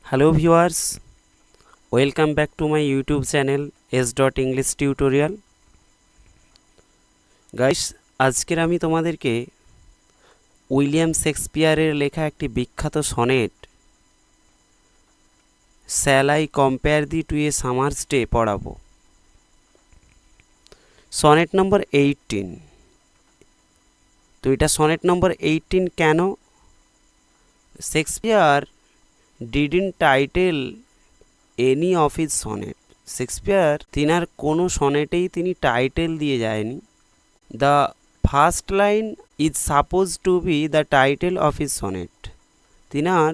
Hello viewers, welcome back to my YouTube channel S.English tutorial. Guys, আজকের আমি তোমাদেরকে William শেক্সপিয়ারের লেখা একটি বিখ্যাত sonnet Shall I compare thee to a summer's day পড়াবো। সনেট নম্বর 18। তো এটা সনেট নম্বর 18 কেন? Shakespeare didn't title any of his sonnet. Shakespeare তিনার কোনো সনেটেই তিনি টাইটেল দিয়ে যায়নি। The first line is suppose two B the title of his sonnet. তিনার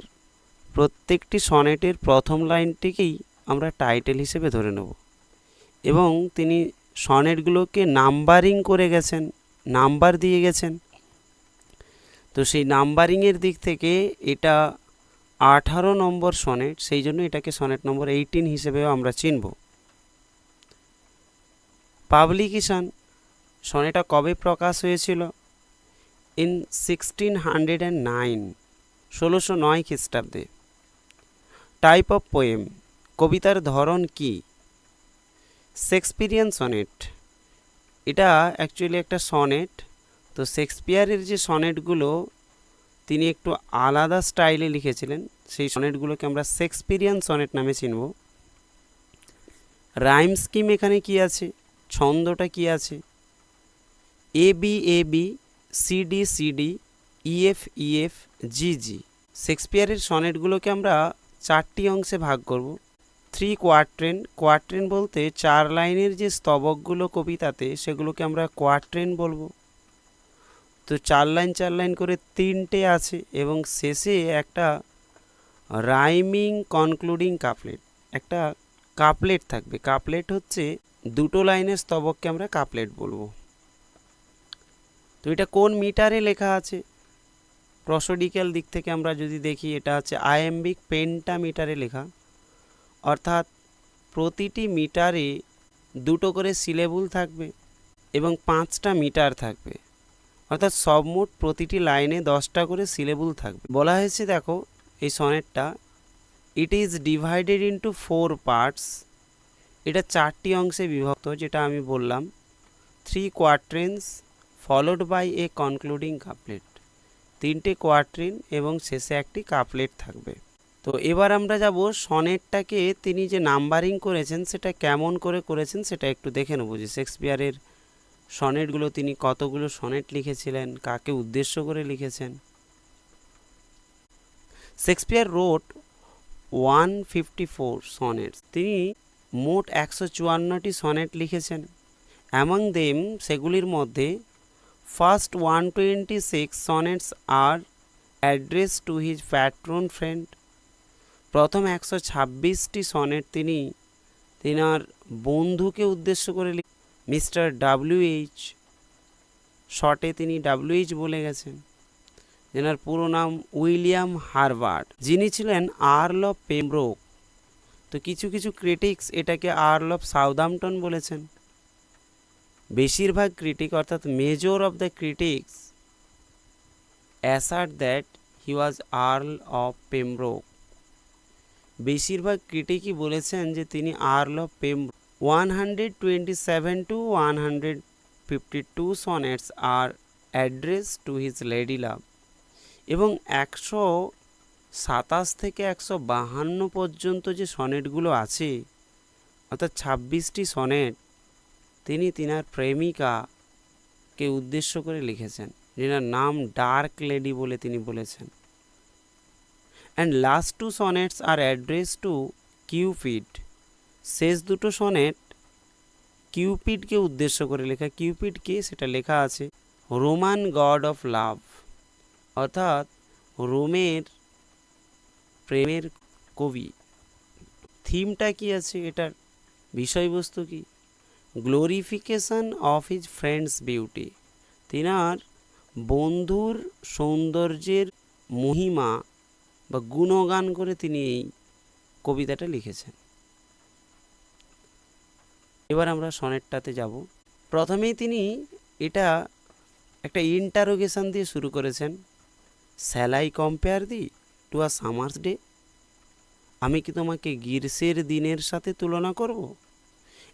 প্রত্যেকটি সনেটের প্রথম লাইনটিকেই আমরা টাইটেল হিসেবে ধরে নেব এবং তিনি সনেটগুলোকে নাম্বারিং করে গেছেন, নাম্বার দিয়ে গেছেন। তো সেই নাম্বারিংয়ের দিক থেকে এটা 18 নম্বর সনেট, সেই জন্য এটাকে সনেট নম্বর 18 হিসেবেও আমরা চিনব। পাবলিকেশন, সনেটটা কবে প্রকাশ হয়েছিল? ইন 1609, 1609 খ্রিস্টাব্দে। টাইপ অফ পোয়েম, কবিতার ধরন কি? Shakespearean sonnet. এটা অ্যাকচুয়ালি একটা সনেট। তো শেক্সপিয়ারের যে সনেটগুলো তিনি একটু আলাদা স্টাইলে লিখেছিলেন, সেই সনেটগুলোকে আমরা শেক্সপিয়ারিয়ান সনেট নামে চিনব। রাইম স্কিম এখানে কি আছে? ছন্দটা কি আছে? A B A B, C D C D, E F E F, G G. শেক্সপিয়ারের সনেটগুলোকে আমরা 4টি অংশে ভাগ করব। 3 কোয়ার্ট্রেন। কোয়ার্ট্রেন বলতে 4 লাইনের যে স্তবকগুলো কবিতাতে, সেগুলোকে আমরা কোয়ার্ট্রেন বলবো। তো 4 লাইন করে 3টে আছে এবং শেষে একটা রাইমিং কনক্লুডিং কাপলেট, একটা কাপলেট থাকবে। কাপলেট হচ্ছে 2টো লাইনের স্তবককে আমরা কাপলেট বলবো। তো এটা কোন মিটারে লেখা আছে? প্রসোডিক্যাল দিক থেকে আমরা যদি দেখি, এটা হচ্ছে আয়াম্বিক পেন্টামিটারে লেখা, অর্থাৎ প্রতিটি মিটারে 2টো করে সিলেবল থাকবে এবং 5টা মিটার থাকবে, অর্থাৎ সবমোট প্রতিটি লাইনে 10টা করে সিলেবল থাকবে। বলা হয়েছে, দেখো এই সনেটটা, it is divided into 4 parts. এটা 4টি অংশে বিভক্ত, যেটা আমি বললাম। 3 quatrains followed by a concluding couplet. 3টে কোয়ার্ট্রেন এবং শেষে একটি কাপলেট থাকবে। তো এবার আমরা যাব সনেটটাকে তিনি যে নাম্বারিং করেছেন সেটা কেমন করে করেছেন সেটা একটু দেখে নেব, যে শেক্সপিয়ারের সনেটগুলো তিনি কতগুলো সনেট লিখেছিলেন, কাকে উদ্দেশ্য করে লিখেছেন। Shakespeare wrote 154 sonnets. তিনি মোট 154টি সনেট লিখেছেন। অ্যামং দেম, সেগুলির মধ্যে first 126 sonnets are address to his patron friend. প্রথম 126টি সনেট তিনি তিনার বন্ধুকে উদ্দেশ্য করে মিস্টার WH, শর্টে তিনি WH বলে গেছেন। যেনার পুরো নাম উইলিয়াম হারবার্ট, যিনি ছিলেন আর্ল অফ পেমব্রোক। তো কিছু কিছু ক্রিটিক্স এটাকে আর্ল অফ সাউদাম্পটন বলেছেন। বেশিরভাগ ক্রিটিক, অর্থাৎ major of the critics, assert that he was Earl of Pembroke. বেশিরভাগ ক্রিটিকই বলেছেন যে তিনি Earl of Pembroke. 127 to 152 sonnets are addressed to his lady love, এবং 127 থেকে 152 পর্যন্ত যে সনেটগুলো আছে, অর্থাৎ 26টি সনেট তিনি তিনার প্রেমিকাকে উদ্দেশ্য করে লিখেছেন, যেনার নাম ডার্ক লেডি বলে তিনি বলেছেন। And last 2 sonnets are addressed to Cupid. শেষ 2টো সনেট কিউপিডকে উদ্দেশ্য করে লেখা। কিউপিডকে, সেটা লেখা আছে রোমান গড অফ লাভ, অর্থাৎ রোমের প্রেমের কবি। থিমটা কি আছে, এটার বিষয়বস্তু কি? Glorification of his friends beauty. তিনার বন্ধুর সৌন্দর্যের মহিমা বা গুণগান করে তিনি এই কবিতাটা লিখেছেন। এবার আমরা সনেটটাতে যাব। প্রথমেই তিনি এটা একটা ইন্টারোগেশন দিয়ে শুরু করেছেন। Shall I compare thee to a summer's day. আমি কি তোমাকে গ্রীষ্মের দিনের সাথে তুলনা করব?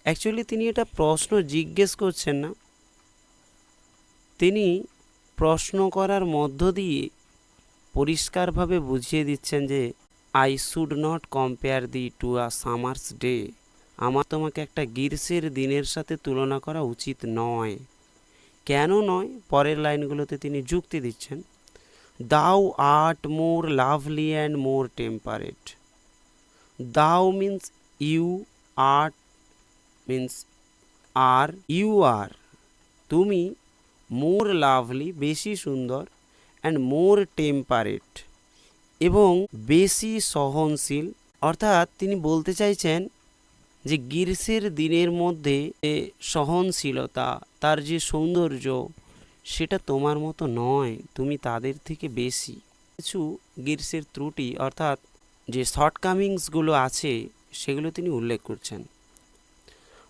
অ্যাকচুয়ালি তিনি এটা প্রশ্ন জিজ্ঞেস করছেন না, তিনি প্রশ্ন করার মধ্য দিয়ে পরিষ্কারভাবে বুঝিয়ে দিচ্ছেন যে I should not compare thee to a Summers day. আমার তোমাকে একটা গ্রীষ্মের দিনের সাথে তুলনা করা উচিত নয়। কেন নয়? পরের লাইনগুলোতে তিনি যুক্তি দিচ্ছেন। Thou art more lovely and more temperate. Thou means you, art means are, you are, তুমি, মোর লাভলি বেশি সুন্দর, অ্যান্ড মোর টেম্পারেট এবং বেশি সহনশীল। অর্থাৎ তিনি বলতে চাইছেন যে গ্রীষ্মের দিনের মধ্যে যে সহনশীলতা, তার যে সৌন্দর্য, সেটা তোমার মতো নয়, তুমি তাদের থেকে বেশি। কিছু গ্রীষ্মের ত্রুটি অর্থাৎ যে শর্টকামিংসগুলো আছে সেগুলো তিনি উল্লেখ করছেন।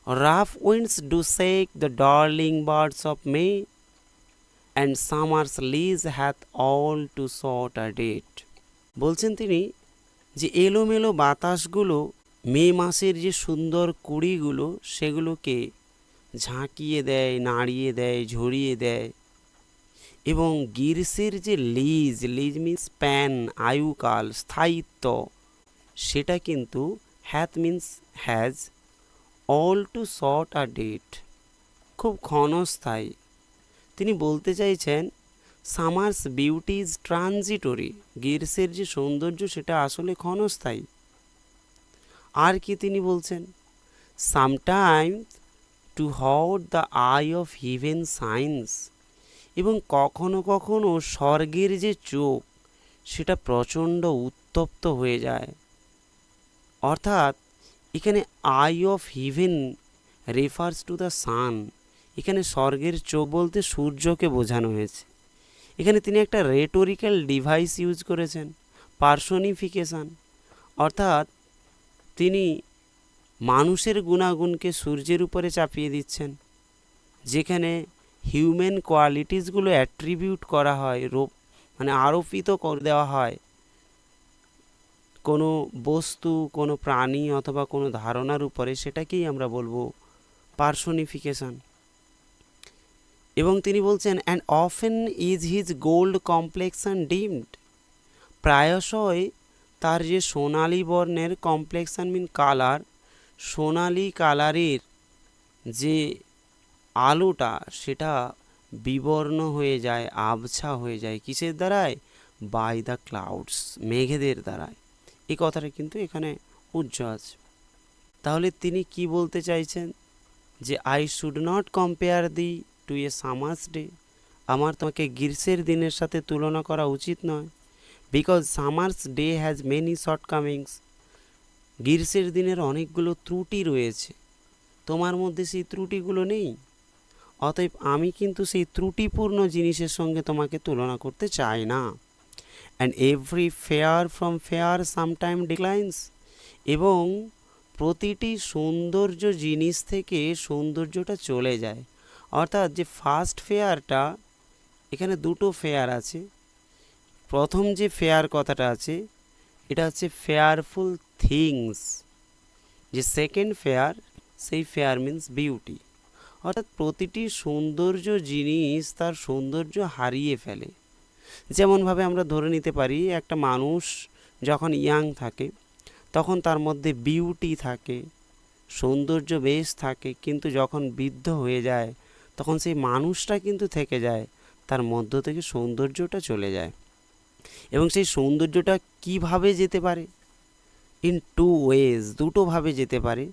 Rough winds do shake the darling buds of May and summer's lease hath all too short a date. বলছেন তিনি যে এলোমেলো বাতাসগুলো মে মাসের যে সুন্দর কুড়িগুলো সেগুলোকে ঝাঁকিয়ে দেয়, নাড়িয়ে দেয়, ঝরিয়ে দেয়। এবং গ্রীষ্মের যে লিজ, লিজ মিন্স স্প্যান, আয়ুকাল, স্থায়িত্ব, সেটা কিন্তু hath means has, all too short a date, খুব ক্ষণস্থায়ী। তিনি বলতে চাইছেন সামার্স বিউটি ইজ ট্রানজিটরি, গ্রীষ্মের যে সৌন্দর্য সেটা আসলে ক্ষণস্থায়ী। আর কি তিনি বলছেন? Sometimes too hot the eye of heaven shines, এবং কখনো কখনো স্বর্গের যে চোখ সেটা প্রচণ্ড উত্তপ্ত হয়ে যায়। অর্থাৎ এখানে I of heaven refers to the sun. এখানে স্বর্গের চোখ বলতে সূর্যকে বোঝানো হয়েছে। এখানে তিনি একটা রেটোরিক্যাল ডিভাইস ইউজ করেছেন, পার্সোনিফিকেশান। অর্থাৎ তিনি মানুষের গুণাগুণকে সূর্যের উপরে চাপিয়ে দিচ্ছেন। যেখানে হিউম্যান কোয়ালিটিসগুলো অ্যাট্রিবিউট করা হয়, মানে আরোপিত করে দেওয়া হয় কোনো বস্তু, কোনো প্রাণী অথবা কোনো ধারণার উপরে, সেটাকেই আমরা বলবো পার্সোনিফিকেশান। এবং তিনি বলছেন and often is his gold complexion deemed, প্রায়শই তার যে সোনালি বর্ণের, কমপ্লেক্সন মিন কালার, সোনালি কালারের যে আলোটা সেটা বিবর্ণ হয়ে যায়, আবছা হয়ে যায়। কিসের দ্বারায়? বাই দ্য ক্লাউডস, মেঘেদের দ্বারায়। এই কথাটা কিন্তু এখানে উজ্জ আছে। তাহলে তিনি কি বলতে চাইছেন? যে I should not compare thee to a summer's day, আমার তোমাকে গ্রীষ্মের দিনের সাথে তুলনা করা উচিত নয়। Because summer's day has many shortcomings, গ্রীষ্মের দিনের অনেকগুলো ত্রুটি রয়েছে, তোমার মধ্যে সেই ত্রুটিগুলো নেই। অতএব আমি কিন্তু সেই ত্রুটিপূর্ণ জিনিসের সঙ্গে তোমাকে তুলনা করতে চাই না। And every fair from fair sometime declines, এবং প্রতিটি সৌন্দর্য জিনিস থেকে সৌন্দর্যটা চলে যায়। অর্থাৎ যে ফার্স্ট ফেয়ারটা, এখানে দুটো ফেয়ার আছে। প্রথম যে ফেয়ার কথাটা আছে এটা হচ্ছে ফেয়ারফুল থিংস। যে সেকেন্ড ফেয়ার, সেই ফেয়ার মিন্স বিউটি। অর্থাৎ প্রতিটি সৌন্দর্য জিনিস তার সৌন্দর্য হারিয়ে ফেলে। যেমনভাবে আমরা ধরে নিতে পারি একটা মানুষ যখন ইয়াং থাকে তখন তার মধ্যে বিউটি থাকে, সৌন্দর্য বেশ থাকে, কিন্তু যখন বৃদ্ধ হয়ে যায় তখন সেই মানুষটা কিন্তু থেকে যায়, তার মধ্য থেকে সৌন্দর্যটা চলে যায়। এবং সেই সৌন্দর্যটা কিভাবে যেতে পারে? ইন টু ওয়েজ, দুটোভাবে যেতে পারে।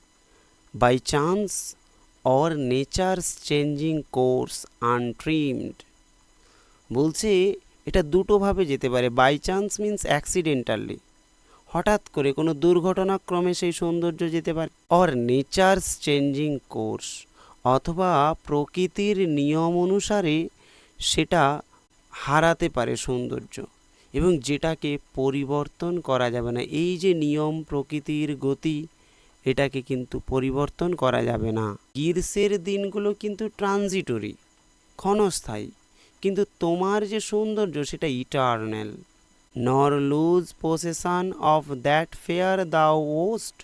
By chance or nature's changing course untrimmed, বলছে এটা দুটোভাবে যেতে পারে। বাই চান্স মিন্স অ্যাক্সিডেন্টালি, হঠাৎ করে কোনো দুর্ঘটনাক্রমে সেই সৌন্দর্য যেতে পারে। অর নেচারস চেঞ্জিং কোর্স, অথবা প্রকৃতির নিয়ম অনুসারে সেটা হারাতে পারে সৌন্দর্য, এবং যেটাকে পরিবর্তন করা যাবে না। এই যে নিয়ম, প্রকৃতির গতি, এটাকে কিন্তু পরিবর্তন করা যাবে না। গ্রীষ্মের দিনগুলো কিন্তু ট্রানজিটরি, ক্ষণস্থায়ী, কিন্তু তোমার যে সৌন্দর্য সেটা eternal, nor lose possession of that fair thou wast,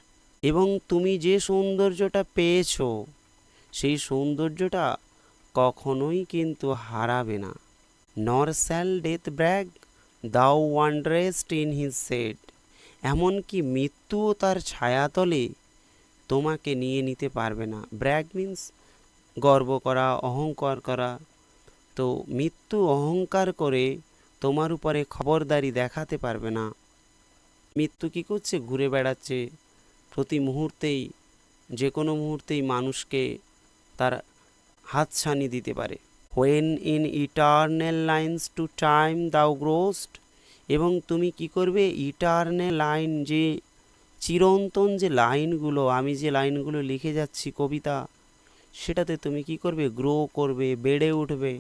এবং তুমি যে সৌন্দর্যটা পেয়েছো সেই সৌন্দর্যটা কখনোই কিন্তু হারাবে না। nor shall death brag thou wanderest in his shade, এমনকি মৃত্যুও তার ছায়াতলে তোমাকে নিয়ে নিতে পারবে না। ব্র্যাগ মিন্স গর্ব করা, অহংকার করা। তো মৃত্যু অহংকার করে তোমার উপরে খবরদারি দেখাতে পারবে না। মৃত্যু কী করছে? ঘুরে বেড়াচ্ছে, প্রতি মুহূর্তেই যে কোনো মুহূর্তেই মানুষকে তার হাতছানি দিতে পারে। when in eternal lines to time thou growest, এবং তুমি কি করবে? ইটার্নাল লাইন, যে চিরন্তন যে লাইনগুলো, আমি যে লাইনগুলো লিখে যাচ্ছি কবিতা, সেটাতে তুমি কি করবে? গ্রো করবে, বেড়ে উঠবে।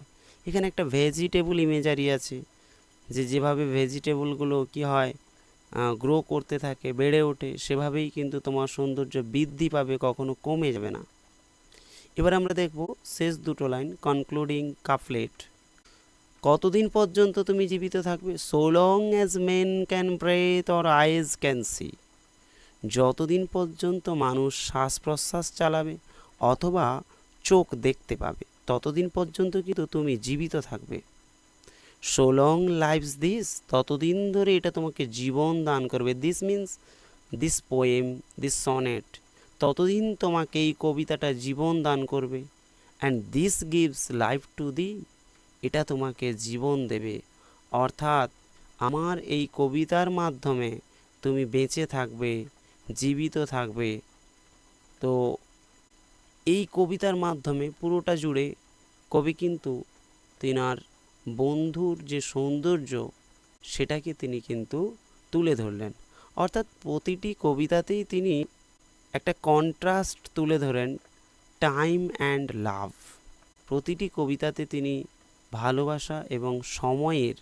এখানে একটা ভেজিটেবল ইমেজারি আছে, যে যেভাবে ভেজিটেবলগুলো কি হয়, গ্রো করতে থাকে, বেড়ে ওঠে, সেভাবেই কিন্তু তোমার সৌন্দর্য বৃদ্ধি পাবে, কখনো কমে যাবে না। এবার আমরা দেখব শেষ দুটো লাইন, কনক্লুডিং কাফলেট। কতদিন পর্যন্ত তুমি জীবিত থাকবে? So long as main can breathe or eyes can see, যতদিন পর্যন্ত মানুষ শ্বাস প্রশ্বাস চালাবে অথবা চোখ দেখতে পাবে, ততদিন পর্যন্ত কিন্তু তুমি জীবিত থাকবে। সো লং লাইভস দিস, ততদিন ধরে এটা তোমাকে জীবন দান করবে। This means this poem, this sonnet, ততদিন তোমাকে এই কবিতাটা জীবন দান করবে। And this gives life to the, এটা তোমাকে জীবন দেবে। অর্থাৎ আমার এই কবিতার মাধ্যমে তুমি বেঁচে থাকবে, জীবিত থাকবে। তো এই কবিতার মাধ্যমে পুরোটা জুড়ে কবি কিন্তু তিনার বন্ধুর যে সৌন্দর্য সেটাকে তিনি কিন্তু তুলে ধরলেন। অর্থাৎ প্রতিটি কবিতাতেই তিনি একটা কন্ট্রাস্ট তুলে ধরেন, টাইম অ্যান্ড লাভ। প্রতিটি কবিতাতে তিনি ভালোবাসা এবং সময়ের,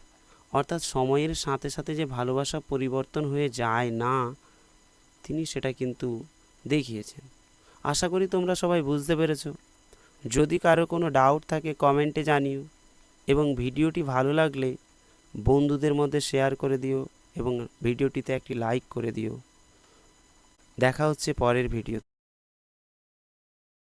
অর্থাৎ সময়ের সাথে সাথে যে ভালোবাসা পরিবর্তন হয়ে যায় না, তিনি সেটা কিন্তু দেখিয়েছেন। আশা করি তোমরা সবাই বুঝতে পেরেছ। যদি কারো কোনো ডাউট থাকে কমেন্টে জানিও, এবং ভিডিওটি ভালো লাগলে বন্ধুদের মধ্যে শেয়ার করে দিও এবং ভিডিওটিতে একটি লাইক করে দিও। দেখা হচ্ছে পরের ভিডিও।